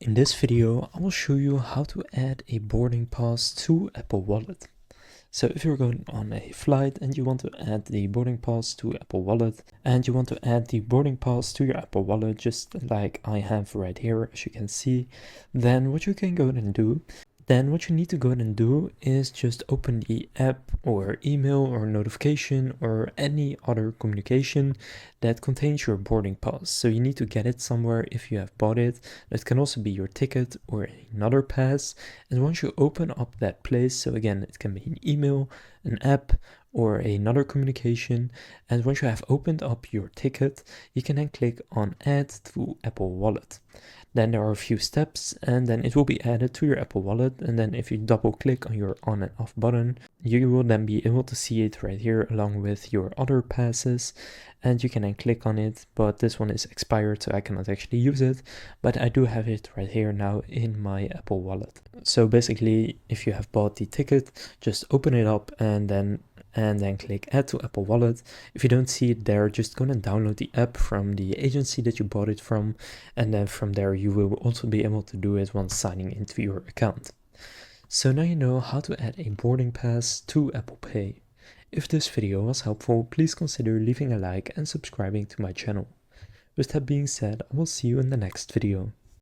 In this video, I will show you how to add a boarding pass to Apple Wallet. So if you're going on a flight and you want to add the boarding pass to Apple Wallet, and you want to add the boarding pass to your Apple Wallet, just like I have right here, as you can see, then what you can go ahead and do what you need to go ahead and do is just open the app or email or notification or any other communication that contains your boarding pass. So you need to get it somewhere if you have bought it. That can also be your ticket or another pass. And once you open up that place, so again, it can be an email, an app, or another communication, and once you have opened up your ticket, you can then click on Add to Apple Wallet. Then there are a few steps, and then it will be added to your Apple Wallet. And then if you double click on your on and off button, you will then be able to see it right here along with your other passes, and you can then click on it. But this one is expired, so I cannot actually use it, but I do have it right here now in my Apple Wallet. So basically, if you have bought the ticket, just open it up and then click Add to Apple Wallet. If you don't see it there, just go and download the app from the agency that you bought it from, and then from there you will also be able to do it once signing into your account. So now you know how to add a boarding pass to Apple Pay. If this video was helpful, please consider leaving a like and subscribing to my channel. With that being said, I will see you in the next video.